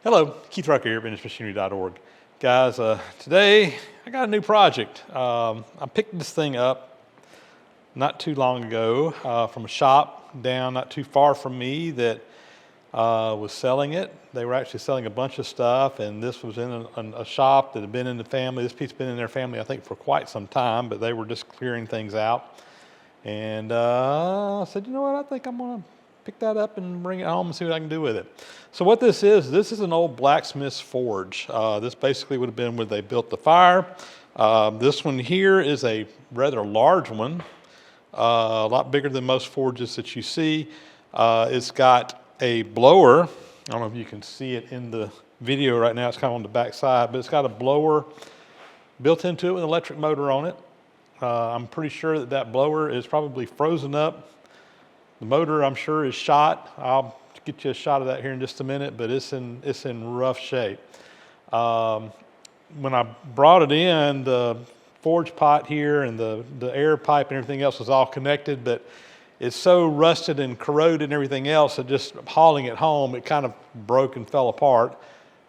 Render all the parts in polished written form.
Hello, Keith Rucker here at VintageMachinery.org. Guys, today I got a new project. I picked this thing up not too long ago from a shop down not too far from me that was selling it. They were actually selling a bunch of stuff, and this was in a shop that had been in the family. This piece had been in their family, I think, for quite some time, but they were just clearing things out. And I said, you know what, I think I'm going to pick that up and bring it home and see what I can do with it. So what this is an old blacksmith's forge. This basically would have been where they built the fire. This one here is a rather large one, a lot bigger than most forges that you see. It's got a blower. I don't know if you can see it in the video right now. It's kind of on the back side, but it's got a blower built into it with an electric motor on it. I'm pretty sure that blower is probably frozen up. The motor, I'm sure, is shot. I'll get you a shot of that here in just a minute, but it's in rough shape. When I brought it in, the forge pot here and the air pipe and everything else was all connected, but it's so rusted and corroded and everything else that just hauling it home, it kind of broke and fell apart.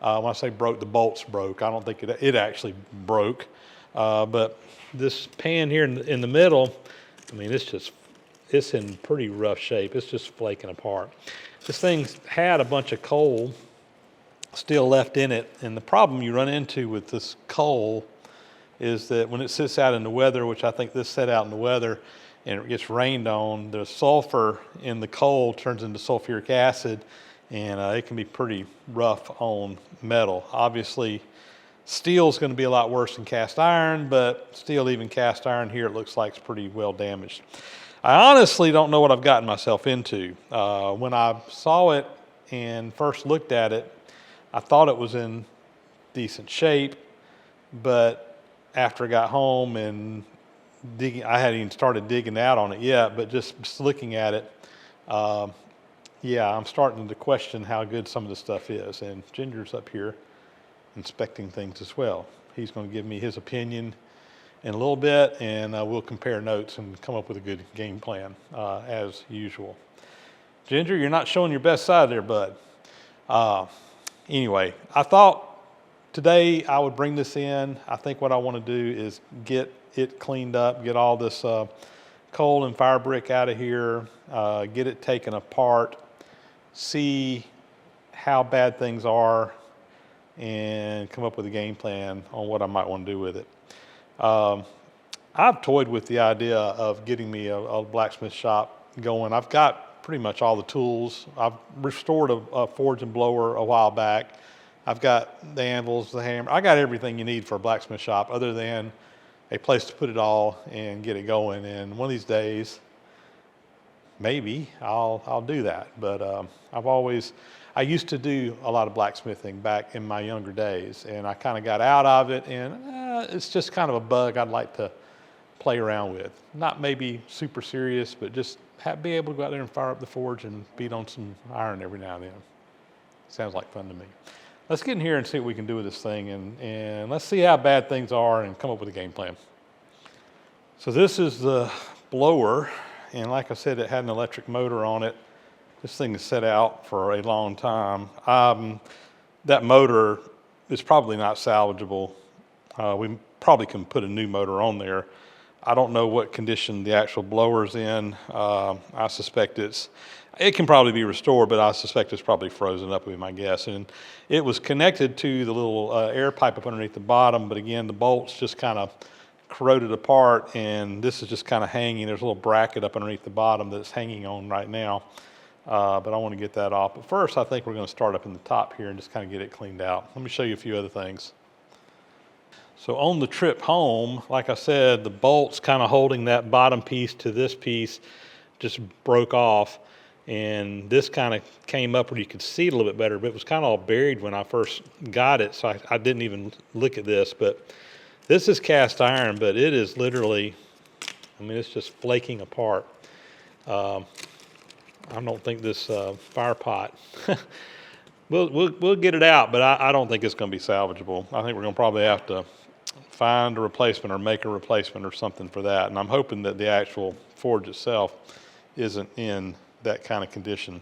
When I say broke, the bolts broke. I don't think it actually broke. But this pan here in the middle, I mean, it's in pretty rough shape. It's just flaking apart. This thing had a bunch of coal still left in it, and the problem you run into with this coal is that when it sits out in the weather, which I think this set out in the weather, and it gets rained on, the sulfur in the coal turns into sulfuric acid, and it can be pretty rough on metal. Obviously, steel's going to be a lot worse than cast iron, but still, even cast iron here, it looks like it's pretty well damaged. I honestly don't know what I've gotten myself into. When I saw it and first looked at it, I thought it was in decent shape, but after I got home and digging, I hadn't even started digging out on it yet, but just looking at it, yeah, I'm starting to question how good some of the stuff is. And Ginger's up here inspecting things as well. He's going to give me his opinion in a little bit, and we'll compare notes and come up with a good game plan as usual. Ginger, you're not showing your best side there, bud. Anyway, I thought today I would bring this in. I think what I want to do is get it cleaned up, get all this coal and fire brick out of here, get it taken apart, see how bad things are, and come up with a game plan on what I might want to do with it. I've toyed with the idea of getting me a blacksmith shop going. I've got pretty much all the tools. I've restored a forge and blower a while back. I've got the anvils, the hammer. I got everything you need for a blacksmith shop other than a place to put it all and get it going. And one of these days, maybe I'll do that. But I used to do a lot of blacksmithing back in my younger days, and I kind of got out of it, and it's just kind of a bug I'd like to play around with. Not maybe super serious, but just be able to go out there and fire up the forge and beat on some iron every now and then. Sounds like fun to me. Let's get in here and see what we can do with this thing, and let's see how bad things are and come up with a game plan. So this is the blower, and like I said, it had an electric motor on it. This thing is set out for a long time. That motor is probably not salvageable. We probably can put a new motor on there. I don't know what condition the actual blower's in. I suspect it can probably be restored, but I suspect it's probably frozen up, would be my guess. And it was connected to the little air pipe up underneath the bottom, but again, the bolts just kind of corroded apart, and this is just kind of hanging. There's a little bracket up underneath the bottom that's hanging on right now. But I want to get that off. But first, I think we're going to start up in the top here and just kind of get it cleaned out. Let me show you a few other things. So on the trip home, like I said, the bolts kind of holding that bottom piece to this piece just broke off. And this kind of came up where you could see it a little bit better, but it was kind of all buried when I first got it, so I didn't even look at this. But this is cast iron, but it is literally, I mean, it's just flaking apart. I don't think this fire pot, we'll get it out, but I don't think it's going to be salvageable. I think we're going to probably have to find a replacement or make a replacement or something for that. And I'm hoping that the actual forge itself isn't in that kind of condition.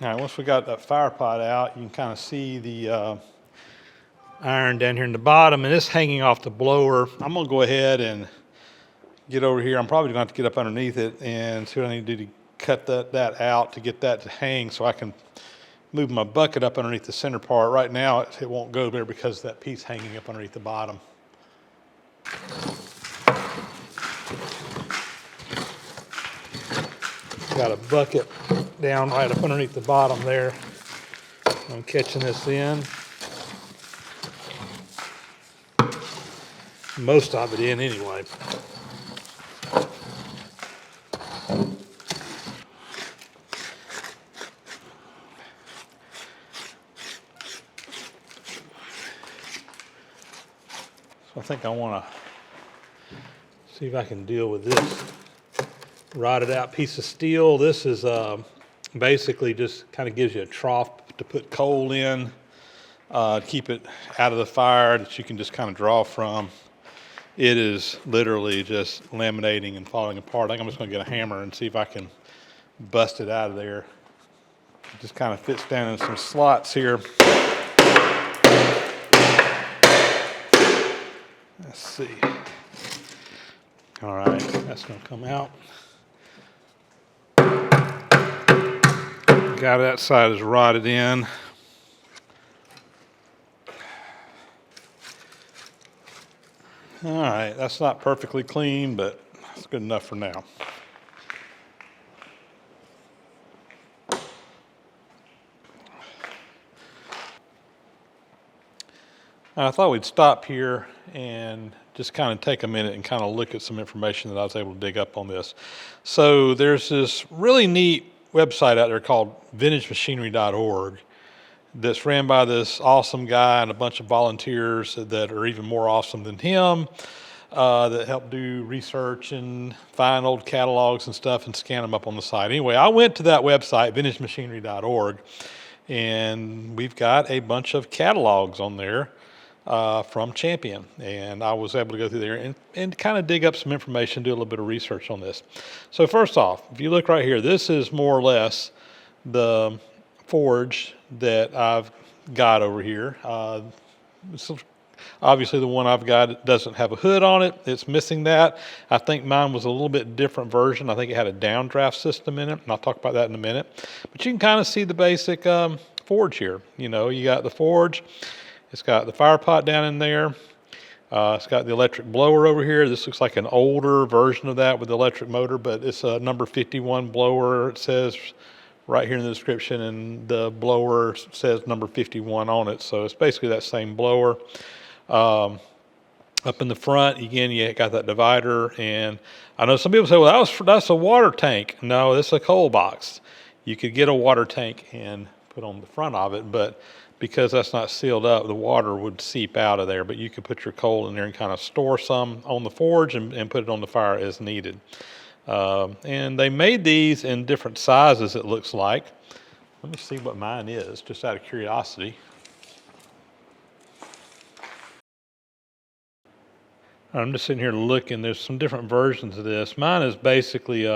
All right, once we got that fire pot out, you can kind of see the iron down here in the bottom, and it's hanging off the blower. I'm gonna go ahead and get over here. I'm probably gonna have to get up underneath it and see what I need to do to cut that out to get that to hang so I can move my bucket up underneath the center part. Right now it won't go there because of that piece hanging up underneath the bottom. Got a bucket down right up underneath the bottom there. I'm catching this in. Most of it in anyway. So I think I want to see if I can deal with this rotted out piece of steel. This is basically just kind of gives you a trough to put coal in, keep it out of the fire that you can just kind of draw from. It is literally just laminating and falling apart. I think I'm just going to get a hammer and see if I can bust it out of there. It just kind of fits down in some slots here. Let's see. All right, that's going to come out. Got that side is rotted in. All right, that's not perfectly clean, but it's good enough for now. I thought we'd stop here and just kind of take a minute and kind of look at some information that I was able to dig up on this. So there's this really neat website out there called VintageMachinery.org that's ran by this awesome guy and a bunch of volunteers that are even more awesome than him, that help do research and find old catalogs and stuff and scan them up on the site. Anyway, I went to that website, VintageMachinery.org, and we've got a bunch of catalogs on there from Champion, and I was able to go through there and kind of dig up some information, do a little bit of research on this. So first off, if you look right here, this is more or less the forge that I've got over here. Obviously the one I've got doesn't have a hood on it. It's missing that. I think mine was a little bit different version. I think it had a downdraft system in it, and I'll talk about that in a minute. But you can kind of see the basic forge here. You know, you got the forge. It's got the fire pot down in there. It's got the electric blower over here. This looks like an older version of that with the electric motor, but it's a number 51 blower. It says right here in the description, and the blower says number 51 on it. So it's basically that same blower. Up in the front, again, you got that divider. And I know some people say, well, that's a water tank. No, it's a coal box. You could get a water tank and put on the front of it, but because that's not sealed up, the water would seep out of there. But you could put your coal in there and kind of store some on the forge and put it on the fire as needed. And they made these in different sizes, it looks like. Let me see what mine is, just out of curiosity. I'm just sitting here looking. There's some different versions of this. Mine is basically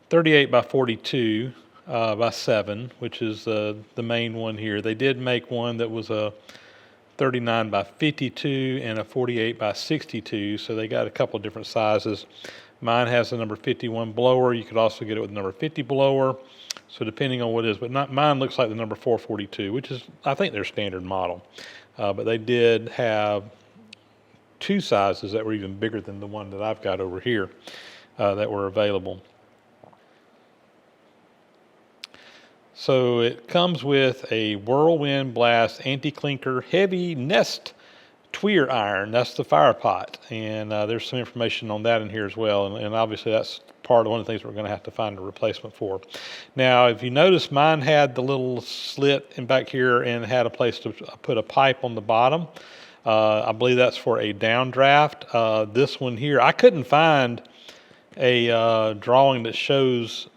38 by 42. By 7, which is the main one here. They did make one that was a 39 by 52 and a 48 by 62, so they got a couple of different sizes. Mine has the number 51 blower. You could also get it with the number 50 blower, so depending on what it is. But mine looks like the number 442, which is, I think, their standard model. But they did have two sizes that were even bigger than the one that I've got over here that were available. So it comes with a Whirlwind Blast Anti-Clinker Heavy Nest Tweer Iron. That's the fire pot. And there's some information on that in here as well. And obviously that's part of one of the things we're going to have to find a replacement for. Now, if you notice, mine had the little slit in back here and had a place to put a pipe on the bottom. I believe that's for a downdraft. This one here, I couldn't find a drawing that shows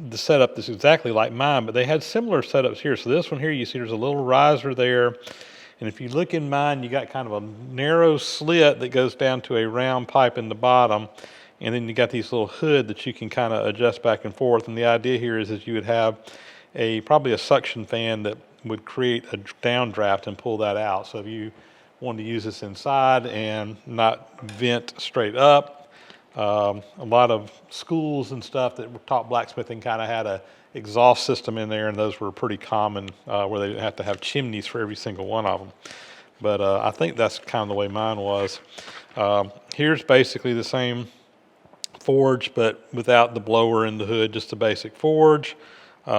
the setup that's exactly like mine, but they had similar setups here. So this one here, you see there's a little riser there. And if you look in mine, you got kind of a narrow slit that goes down to a round pipe in the bottom. And then you got these little hood that you can kind of adjust back and forth. And the idea here is that you would have probably a suction fan that would create a downdraft and pull that out. So if you wanted to use this inside and not vent straight up, a lot of schools and stuff that were taught blacksmithing kind of had a exhaust system in there, and those were pretty common where they had to have chimneys for every single one of them. But I think that's kind of the way mine was. Here's basically the same forge, but without the blower in the hood, just a basic forge. You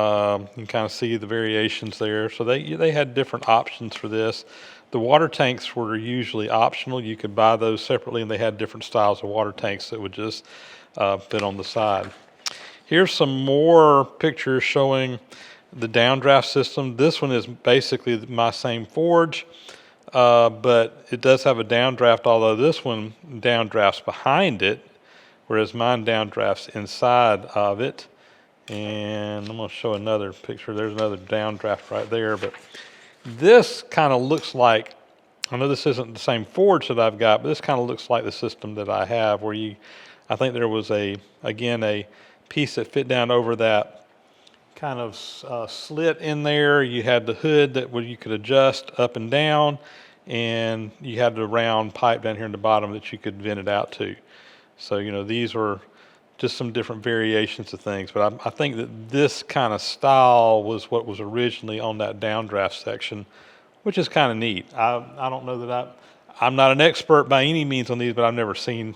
can kind of see the variations there. So they had different options for this. The water tanks were usually optional. You could buy those separately, and they had different styles of water tanks that would just fit on the side. Here's some more pictures showing the downdraft system. This one is basically my same forge, but it does have a downdraft, although this one downdrafts behind it, whereas mine downdrafts inside of it. And I'm going to show another picture. There's another downdraft right there, but this kind of looks like, I know this isn't the same forge that I've got, but this kind of looks like the system that I have, where I think there was again a piece that fit down over that kind of slit in there. You had the hood where you could adjust up and down, and you had the round pipe down here in the bottom that you could vent it out to. So, these were just some different variations of things, but I think that this kind of style was what was originally on that downdraft section, which is kind of neat. I don't know that I'm not an expert by any means on these, but I've never seen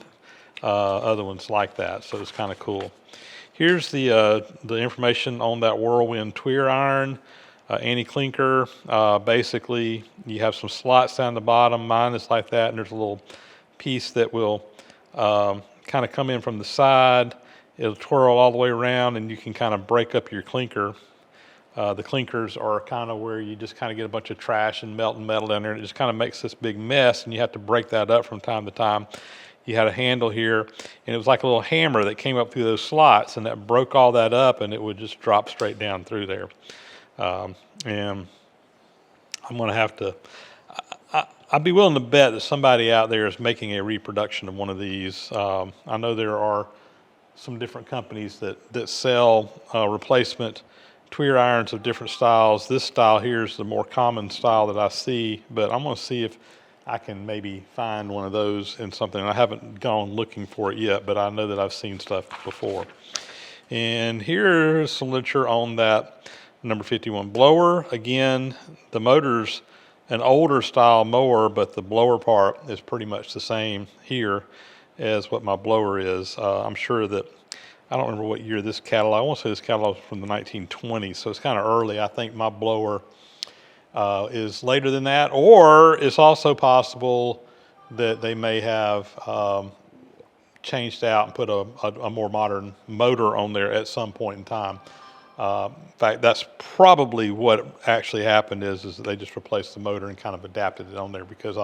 other ones like that, so it's kind of cool. Here's the information on that Whirlwind tweer iron, anti-clinker. Basically, you have some slots down the bottom. Mine is like that, and there's a little piece that will kind of come in from the side. It'll twirl all the way around, and you can kind of break up your clinker. The clinkers are kind of where you just kind of get a bunch of trash and melting metal down there, and it just kind of makes this big mess, and you have to break that up from time to time. You had a handle here, and it was like a little hammer that came up through those slots, and that broke all that up, and it would just drop straight down through there. And I'm going to have to, I'd be willing to bet that somebody out there is making a reproduction of one of these. I know there are some different companies that sell replacement tweer irons of different styles. This style here is the more common style that I see, but I'm going to see if I can maybe find one of those in something. I haven't gone looking for it yet, but I know that I've seen stuff before. And here's some literature on that number 51 blower. Again, the motor's an older style mower, but the blower part is pretty much the same here as what my blower is. I'm sure that, I don't remember what year this catalog, I want to say this catalog is from the 1920s, so it's kind of early. I think my blower is later than that, or it's also possible that they may have changed out and put a more modern motor on there at some point in time. In fact, that's probably what actually happened is that they just replaced the motor and kind of adapted it on there, because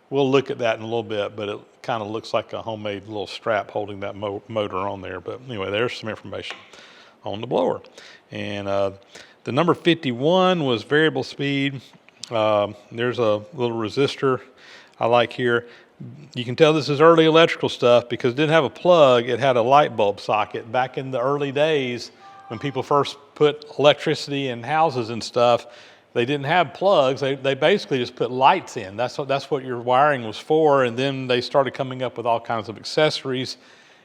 we'll look at that in a little bit, but it kind of looks like a homemade little strap holding that motor on there. But anyway, there's some information on the blower. And the number 51 was variable speed. There's a little resistor I like here. You can tell this is early electrical stuff because it didn't have a plug. It had a light bulb socket. Back in the early days, when people first put electricity in houses and stuff, they didn't have plugs. They basically just put lights in. That's what your wiring was for. And then they started coming up with all kinds of accessories,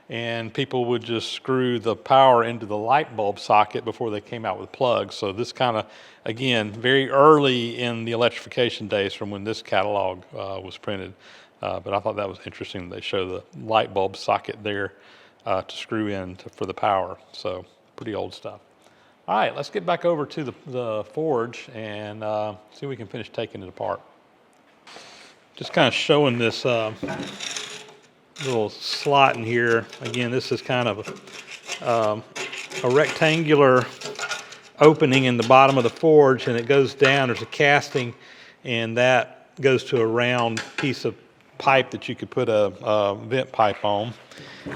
and people would just screw the power into the light bulb socket before they came out with plugs. So this kind of, again, very early in the electrification days from when this catalog was printed. But I thought that was interesting. They show the light bulb socket there to screw in for the power. So pretty old stuff. All right, let's get back over to the forge and see if we can finish taking it apart. Just kind of showing this little slot in here. Again, this is kind of a rectangular opening in the bottom of the forge, and it goes down. There's a casting, and that goes to a round piece of pipe that you could put a vent pipe on.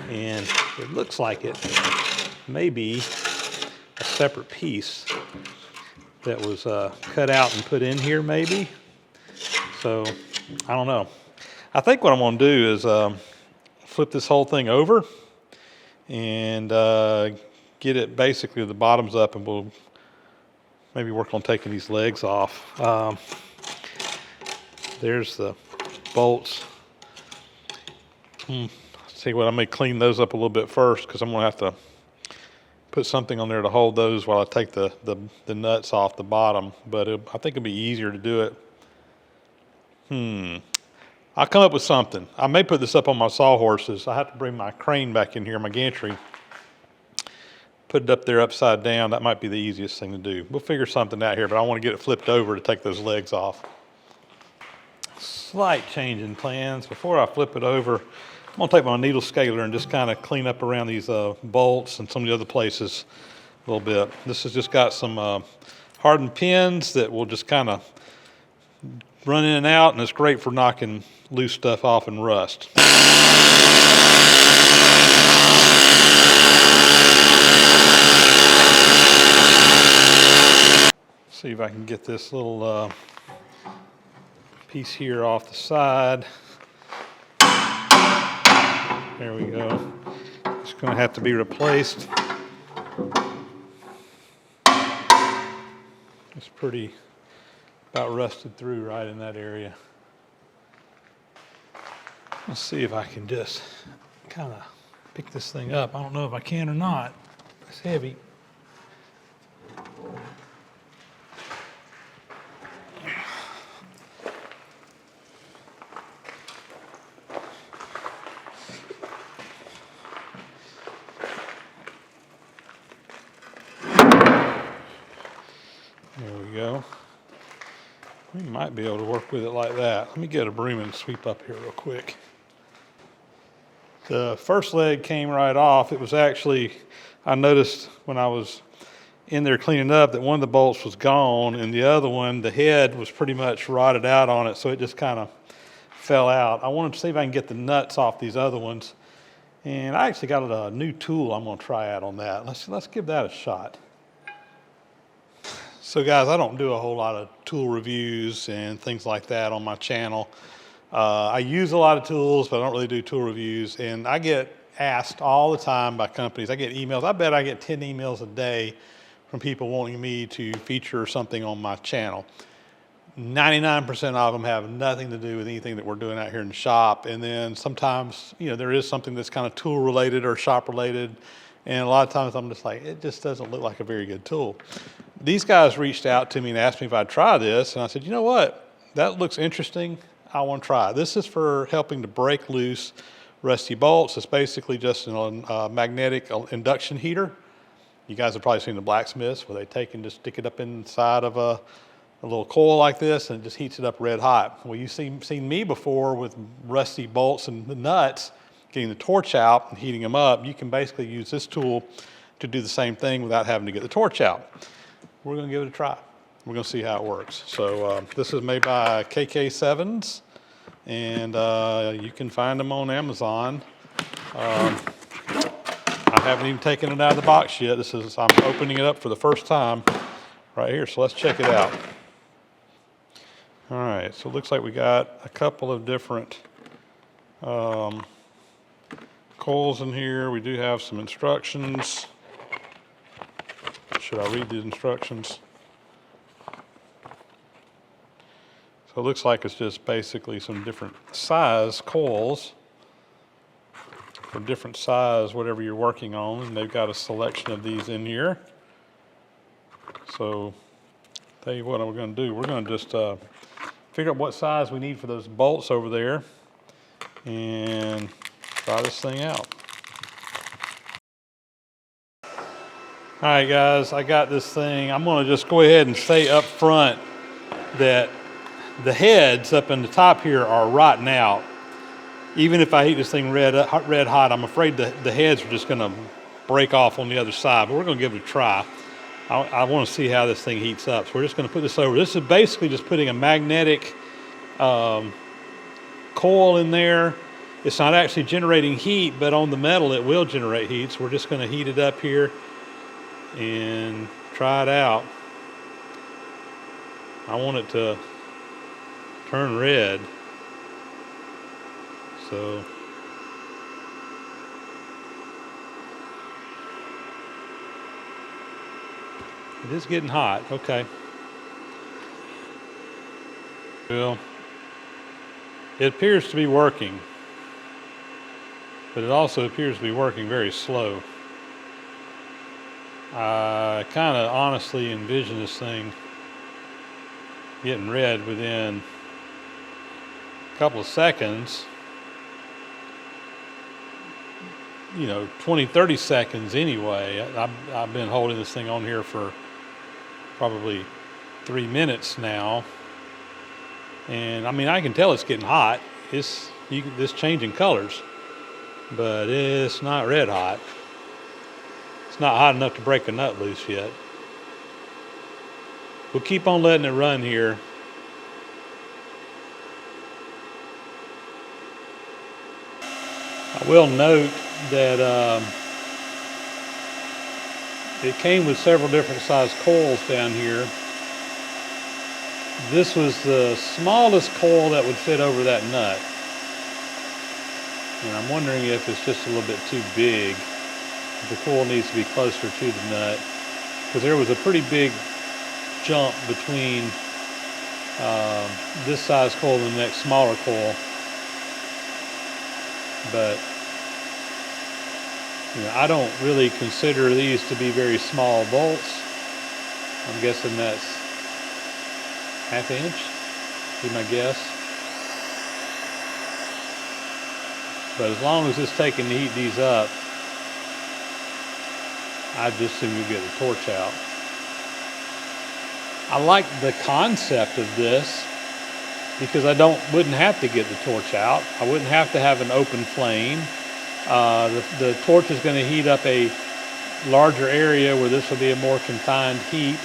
And it looks like it may be a separate piece that was cut out and put in here maybe. So I don't know. I think what I'm going to do is flip this whole thing over and get it basically the bottoms up, and we'll maybe work on taking these legs off. There's the bolts. See what, I may clean those up a little bit first because I'm going to have to put something on there to hold those while I take the nuts off the bottom. But I think it'll be easier to do it. I'll come up with something. I may put this up on my sawhorses. I have to bring my crane back in here, my gantry. Put it up there upside down. That might be the easiest thing to do. We'll figure something out here, but I want to get it flipped over to take those legs off. Slight change in plans. Before I flip it over, I'm going to take my needle scaler and just kind of clean up around these bolts and some of the other places a little bit. This has just got some hardened pins that will just kind of run in and out, and it's great for knocking loose stuff off and rust. See if I can get this little piece here off the side. There we go. It's going to have to be replaced. It's pretty about rusted through right in that area. Let's see if I can just kind of pick this thing up. I don't know if I can or not. It's heavy. There we go. We might be able to work with it like that. Let me get a broom and sweep up here real quick. The first leg came right off. It was actually, I noticed when I was in there cleaning up that one of the bolts was gone, and the other one, the head was pretty much rotted out on it, so it just kind of fell out. I wanted to see if I can get the nuts off these other ones, and I actually got a new tool I'm going to try out on that. Let's give that a shot. So guys, I don't do a whole lot of tool reviews and things like that on my channel. I use a lot of tools, but I don't really do tool reviews. And I get asked all the time by companies. I get emails. I bet I get 10 emails a day from people wanting me to feature something on my channel. 99% of them have nothing to do with anything that we're doing out here in the shop. And then sometimes, there is something that's kind of tool related or shop related. And a lot of times I'm just like, it just doesn't look like a very good tool. These guys reached out to me and asked me if I'd try this. And I said, you know what? That looks interesting. I want to try it. This is for helping to break loose rusty bolts. It's basically just a magnetic induction heater. You guys have probably seen the blacksmiths where they take and just stick it up inside of a little coil like this, and it just heats it up red hot. Well, you've seen me before with rusty bolts and the nuts, getting the torch out and heating them up. You can basically use this tool to do the same thing without having to get the torch out. We're going to give it a try. We're going to see how it works. So this is made by KK7s, and you can find them on Amazon. I haven't even taken it out of the box yet. I'm opening it up for the first time right here. So let's check it out. All right, so it looks like we got a couple of different coils in here. We do have some instructions. Should I read these instructions? So it looks like it's just basically some different size coils for different size, whatever you're working on. And they've got a selection of these in here. So tell you what we're going to do. We're going to just figure out what size we need for those bolts over there and try this thing out. All right, guys, I got this thing. I'm going to just go ahead and say up front that the heads up in the top here are rotting out. Even if I heat this thing red hot, I'm afraid the heads are just going to break off on the other side, but we're going to give it a try. I want to see how this thing heats up. So we're just going to put this over. This is basically just putting a magnetic coil in there. It's not actually generating heat, but on the metal it will generate heat. So we're just going to heat it up here and try it out. I want it to turn red. So It is getting hot. Okay. Well, it appears to be working, but it also appears to be working very slow. I kind of honestly envision this thing getting red within a couple of seconds, 20, 30 seconds anyway. I've been holding this thing on here for probably 3 minutes now. And I mean, I can tell it's getting hot. It's changing colors, but it's not red hot. It's not hot enough to break a nut loose yet. We'll keep on letting it run here. I will note that it came with several different size coils down here. This was the smallest coil that would fit over that nut. And I'm wondering if it's just a little bit too big. The coil needs to be closer to the nut, because there was a pretty big jump between this size coil and the next smaller coil. But I don't really consider these to be very small bolts. I'm guessing that's ½ inch, be my guess. But as long as it's taking to heat these up, I just assume you'll get the torch out. I like the concept of this because I wouldn't have to get the torch out. I wouldn't have to have an open flame. The torch is going to heat up a larger area where this will be a more confined heat.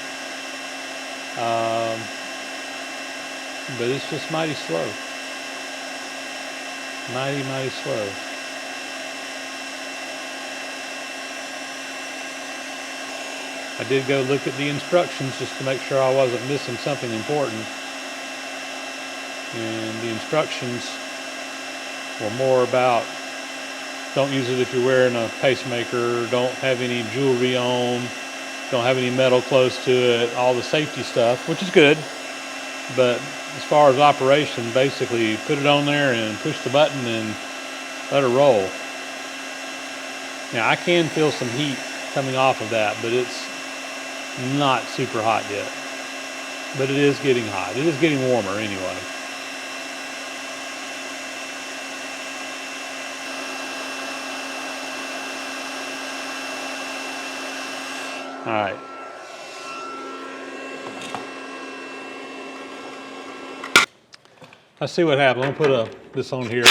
But it's just mighty slow. Mighty slow. I did go look at the instructions just to make sure I wasn't missing something important. And the instructions were more about don't use it if you're wearing a pacemaker, don't have any jewelry on, don't have any metal close to it, all the safety stuff, which is good. But as far as operation, basically put it on there and push the button and let it roll. Now I can feel some heat coming off of that, but it's not super hot yet. But it is getting hot. It is getting warmer anyway. All right. Let's see what happened. I'm gonna put this on here.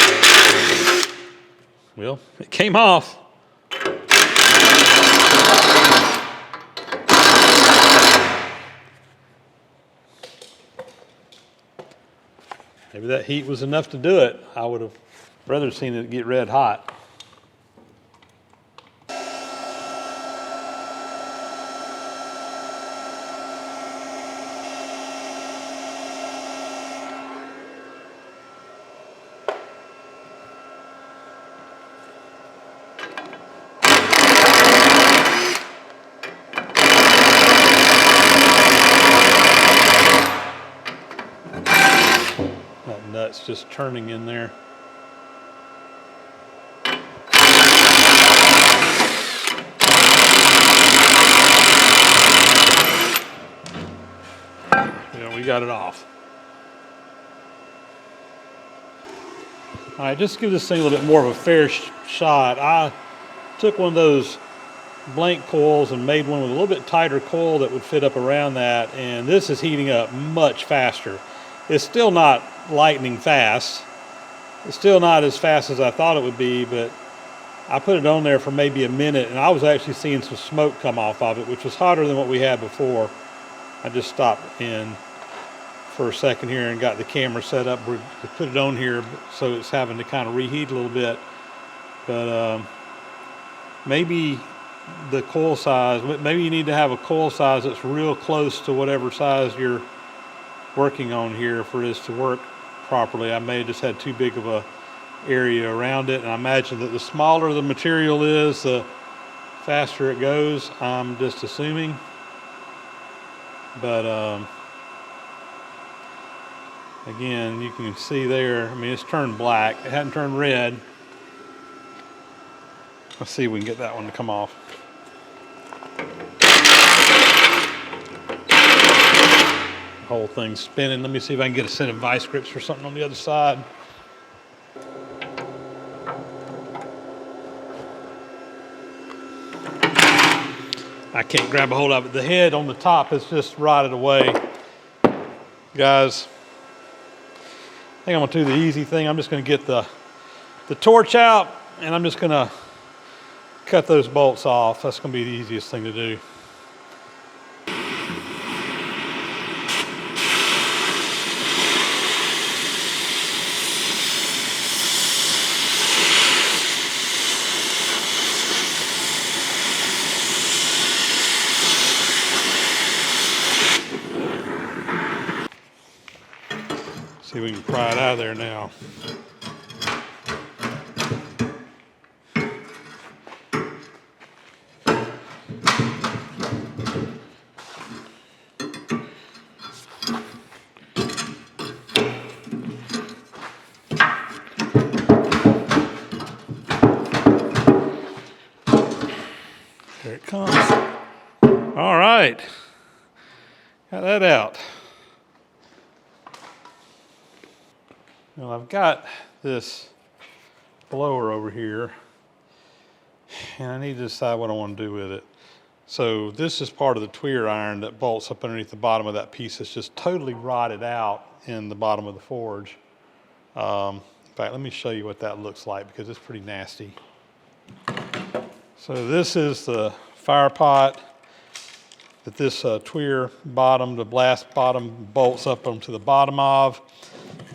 Well, it came off. Maybe that heat was enough to do it. I would have rather seen it get red hot. Nut's just turning in there. Yeah, we got it off. All right, just to give this thing a little bit more of a fair shot, I took one of those blank coils and made one with a little bit tighter coil that would fit up around that, and this is heating up much faster. It's still not lightning fast. It's still not as fast as I thought it would be, but I put it on there for maybe a minute and I was actually seeing some smoke come off of it, which was hotter than what we had before. I just stopped in for a second here and got the camera set up to put it on here, so it's having to kind of reheat a little bit. But maybe the coil size, maybe you need to have a coil size that's real close to whatever size you're working on here for this to work properly. I may have just had too big of a area around it, and I imagine that the smaller the material is, the faster it goes. I'm just assuming. But again, you can see there, I mean, it's turned black. It hadn't turned red. Let's see if we can get that one to come off. The whole thing's spinning. Let me see if I can get a set of vice grips or something on the other side. I can't grab a hold of it. The head on the top is just rotted away. Guys, I think I'm gonna do the easy thing. I'm just gonna get the torch out and I'm just gonna cut those bolts off. That's gonna be the easiest thing to do. See if we can pry it out of there now. There it comes. All right, got that out. Well, I've got this blower over here, and I need to decide what I want to do with it. So this is part of the tweer iron that bolts up underneath the bottom of that piece that's just totally rotted out in the bottom of the forge. In fact, let me show you what that looks like because it's pretty nasty. So this is the fire pot that this tweer bottom, the blast bottom, bolts up onto the bottom of.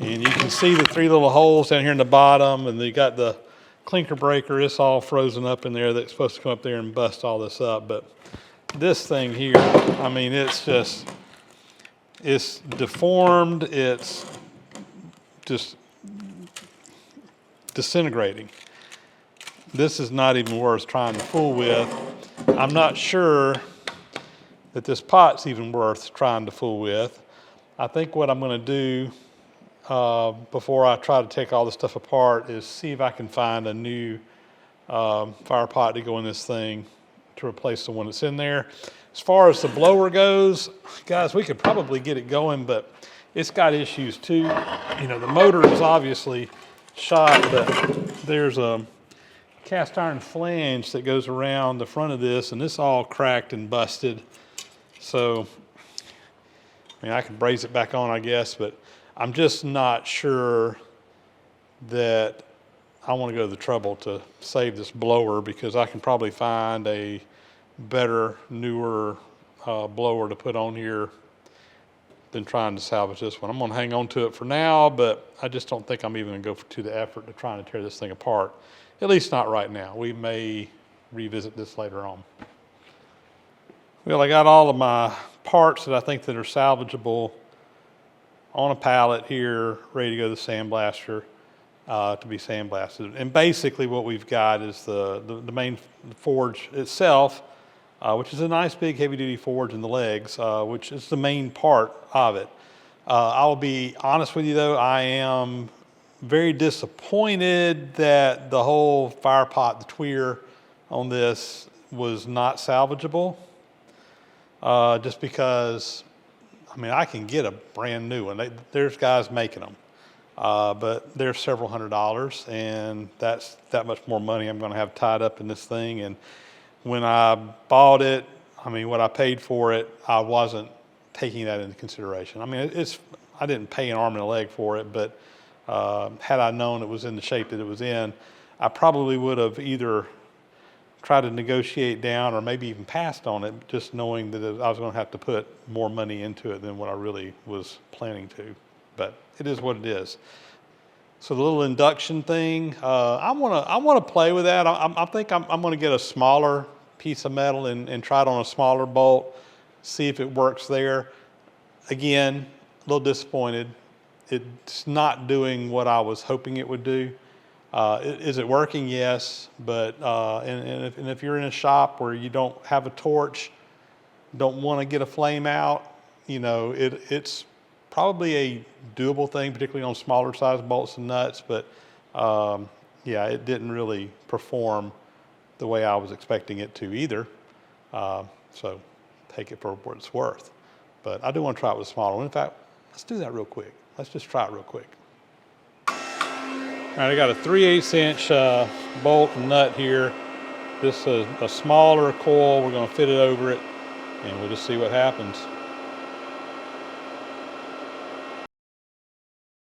And you can see the 3 little holes down here in the bottom, and you got the clinker breaker. It's all frozen up in there. That's supposed to come up there and bust all this up. But this thing here, I mean, it's deformed. It's just disintegrating. This is not even worth trying to fool with. I'm not sure that this pot's even worth trying to fool with. I think what I'm going to do before I try to take all this stuff apart is see if I can find a new fire pot to go in this thing to replace the one that's in there. As far as the blower goes, guys, we could probably get it going, but it's got issues too. You know, the motor is obviously shot, but there's a cast iron flange that goes around the front of this, and it's all cracked and busted. So, I mean, I can braze it back on, I guess, but I'm just not sure that I want to go to the trouble to save this blower because I can probably find a better, newer blower to put on here than trying to salvage this one. I'm going to hang on to it for now, but I just don't think I'm even going to go to the effort to try and tear this thing apart. At least not right now. We may revisit this later on. Well, I got all of my parts that I think that are salvageable on a pallet here, ready to go to the sandblaster to be sandblasted. And basically what we've got is the main forge itself, which is a nice big heavy duty forge in the legs, which is the main part of it. I'll be honest with you though, I am very disappointed that the whole fire pot, the tweer on this was not salvageable. Just because, I mean, I can get a brand new one. There's guys making them, but they're several $100s, and that's that much more money I'm going to have tied up in this thing. And when I bought it, I mean, what I paid for it, I wasn't taking that into consideration. I mean, I didn't pay an arm and a leg for it, but had I known it was in the shape that it was in, I probably would have either tried to negotiate down or maybe even passed on it, just knowing that I was going to have to put more money into it than what I really was planning to. But it is what it is. So the little induction thing, I want to play with that. I think I'm going to get a smaller piece of metal and try it on a smaller bolt, see if it works there. Again, a little disappointed. It's not doing what I was hoping it would do. Is it working? Yes, but and if you're in a shop where you don't have a torch, don't want to get a flame out, you know, it's probably a doable thing, particularly on smaller size bolts and nuts, but yeah, it didn't really perform the way I was expecting it to either. So take it for what it's worth. But I do want to try it with a smaller one. In fact, let's do that real quick. Let's just try it real quick. All right, I got a 3/8 inch bolt and nut here. This is a smaller coil. We're going to fit it over it, and we'll just see what happens.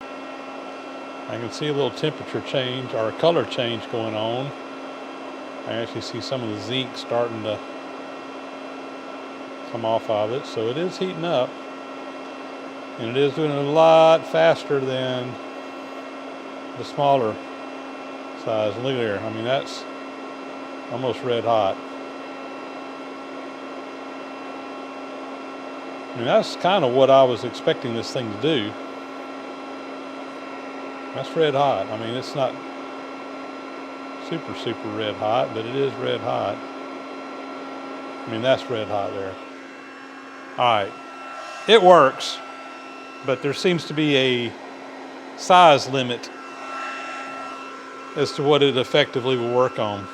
I can see a little temperature change or a color change going on. I actually see some of the zinc starting to come off of it, so it is heating up, and it is doing it a lot faster than the smaller size. Look there, I mean, that's almost red hot. I mean, that's kind of what I was expecting this thing to do. That's red hot. I mean, it's not super red hot, but it is red hot. I mean, that's red hot there. All right, it works, but there seems to be a size limit as to what it effectively will work on.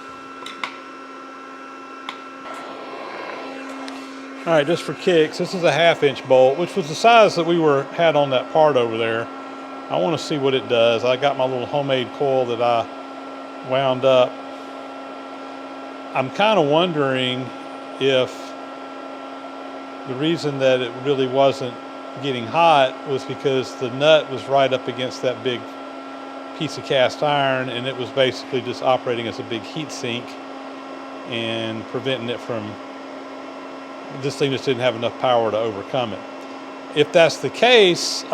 All right, just for kicks, this is a 1/2 inch bolt, which was the size that we had on that part over there. I want to see what it does. I got my little homemade coil that I wound up. I'm kind of wondering if the reason that it really wasn't getting hot was because the nut was right up against that big piece of cast iron, and it was basically just operating as a big heat sink and preventing it from, this thing just didn't have enough power to overcome it. If that's the case,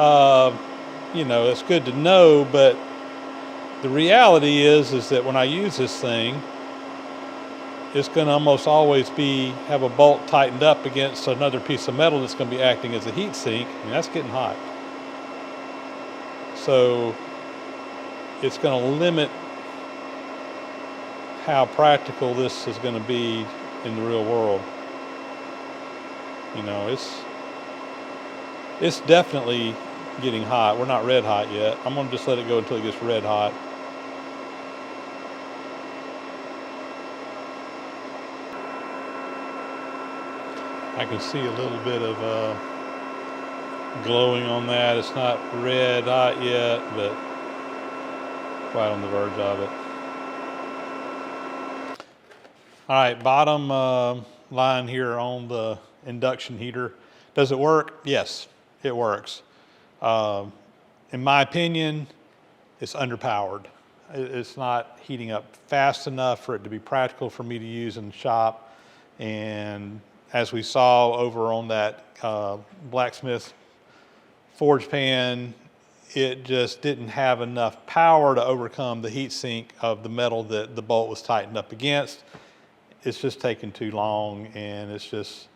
you know, it's good to know, but the reality is that when I use this thing, it's going to almost always have a bolt tightened up against another piece of metal that's going to be acting as a heat sink, and that's getting hot. So it's going to limit how practical this is going to be in the real world. You know, it's definitely getting hot. We're not red hot yet. I'm going to just let it go until it gets red hot. I can see a little bit of glowing on that. It's not red hot yet, but right on the verge of it. All right, bottom line here on the induction heater. Does it work? Yes, it works. In my opinion, it's underpowered. It's not heating up fast enough for it to be practical for me to use in the shop. And as we saw over on that blacksmith forge pan, it just didn't have enough power to overcome the heat sink of the metal that the bolt was tightened up against. It's just taking too long, and it's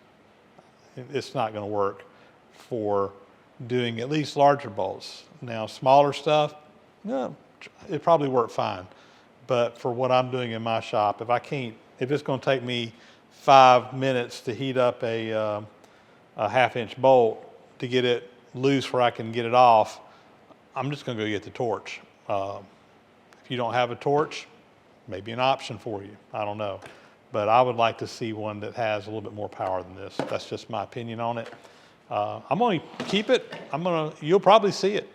not going to work for doing at least larger bolts. Now, smaller stuff, yeah, it probably worked fine. But for what I'm doing in my shop, if it's going to take me 5 minutes to heat up a 1/2 inch bolt to get it loose where I can get it off, I'm just going to go get the torch. If you don't have a torch, maybe an option for you. I don't know. But I would like to see one that has a little bit more power than this. That's just my opinion on it. I'm going to keep it. You'll probably see it.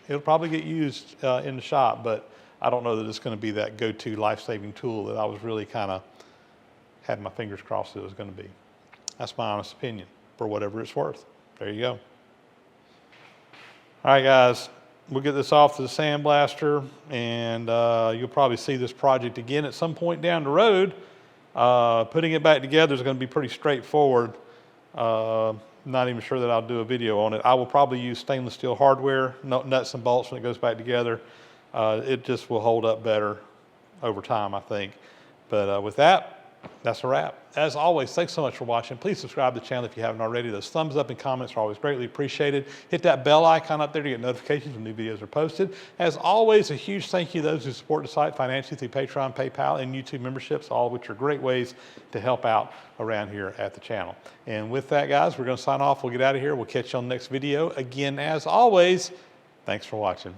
It'll probably get used in the shop, but I don't know that it's going to be that go-to life-saving tool that I was really kind of had my fingers crossed it was going to be. That's my honest opinion, for whatever it's worth. There you go. All right, guys, we'll get this off to the sandblaster, and you'll probably see this project again at some point down the road. Putting it back together is going to be pretty straightforward. Not even sure that I'll do a video on it. I will probably use stainless steel hardware, nuts and bolts when it goes back together. It just will hold up better over time, I think. But with that, That's a wrap. As always, thanks so much for watching. Please subscribe to the channel if you haven't already. Those thumbs up and comments are always greatly appreciated. Hit that bell icon up there to get notifications when new videos are posted. As always, a huge thank you to those who support the site financially through Patreon, PayPal, and YouTube memberships, all of which are great ways to help out around here at the channel. And with that, guys, we're going to sign off. We'll get out of here. We'll catch you on the next video. Again, as always, thanks for watching.